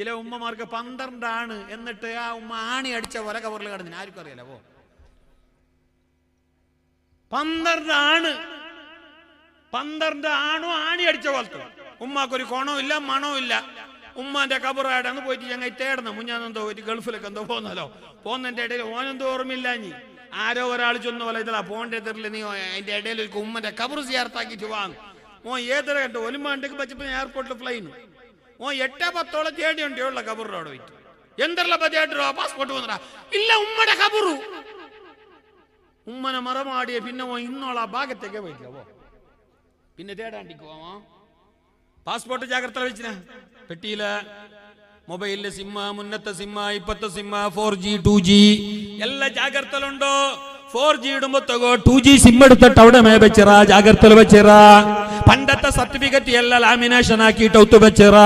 ചില ഉമ്മമാർക്ക് 12 ആണ്, എന്നിട്ട് ആ ഉമ്മ ആണി അടിച്ച പോലെ കബറിൽ കിടന്നിന്. ആർക്കും അറിയാലോ. 12 ആണ്, 12 ആണോ ആണി അടിച്ച പോലത്തെ. ഉമ്മാക്കൊരു കോണവും ഇല്ല മണവും ഇല്ല. ഉമ്മാന്റെ കബറായിട്ടാണ് പോയിട്ട് ഞങ്ങൾ തേടണം. മുഞ്ഞാന്നെന്തോ ഒരു ഗൾഫിലൊക്കെ എന്തോ പോകുന്നല്ലോ. പോകുന്നതിന്റെ ഇടയിൽ ഓനെന്തോ ഓർമ്മയില്ല. ഇനി ആരോ ഒരാൾ ചൊന്ന പോലെ ഇതാ പോകേണ്ട എതിരില്ല, നീ അതിന്റെ ഇടയിൽ ഒരു ഉമ്മന്റെ കബർ സിയാർത്താക്കിട്ട് വാങ്ങും. ഏതൊരു കണ്ടു ഒലിമാണ്ടേക്ക് പച്ചപ്പോ എയർപോർട്ടിൽ ഫ്ലൈന് 8-10 തേടിയുണ്ടേ ഉള്ള കബറിനോട് പോയിട്ട് എന്തെല്ലാം പതിയായിട്ടോ പാസ്പോർട്ട് വന്നടാ ഇല്ല ഉമ്മയുടെ കബറു. ഉമ്മനെ മറമാടിയ പിന്നെ ഇന്നോളാ ഭാഗത്തേക്ക് പോയിട്ടില്ല. പിന്നെ തേടാണ്ടിക്ക് പോവാ. പാസ്പോർട്ട് ജാഗ്രത വെച്ചിന പെട്ടിയില്, മൊബൈലിലെ സിമ്മ, മുന്നത്തെ സിമ്മ, ഇപ്പത്തെ സിമ്മ, 4G 2G എല്ലാ ജാഗ്രതയിലുണ്ടോ. 4G ഇടുമ്പോ 2G സിം എടുത്തിട്ട് അവിടെ വെച്ചിറ, ജാഗ്രതയിൽ വെച്ചിറ. പണ്ടത്തെ സർട്ടിഫിക്കറ്റ് എല്ലാം ലാമിനേഷൻ ആക്കിയിട്ട് ഒത്തു വെച്ചിറ.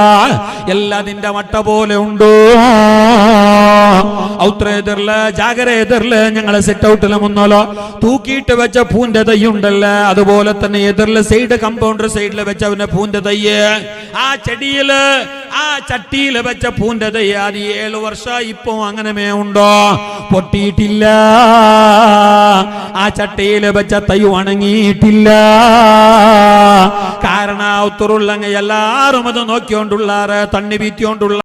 എല്ലാം നിന്റെ മട്ട പോലെ ഉണ്ടോ. ഔത്രേതറില് ജാഗരേതറില് ഞങ്ങളെ സെറ്റ് ഔട്ടില് മുന്നോലോ തൂക്കിയിട്ട് വെച്ച പൂന്റെ തൈ ഉണ്ടല്ലോ, അതുപോലെ തന്നെ എതിർല് സൈഡ് കമ്പൗണ്ടർ സൈഡിൽ വെച്ചവന്റെ പൂന്റെ തയ്യ്, ആ ചെടിയില് ആ ചട്ടിയില് വെച്ച പൂന്റെ തൈ അത് 7 വർഷം ഇപ്പൊ അങ്ങനെ ഉണ്ടോ, പൊട്ടിയിട്ടില്ല. ആ ചട്ടിയില് വെച്ച തൈ ഉണങ്ങിയിട്ടില്ല. കാരണം ഔത്തുറുള്ളങ്ങ എല്ലാരും അത് നോക്കിക്കൊണ്ടുള്ളാറ്, തണ്ണി വീത്തിക്കൊണ്ടുള്ള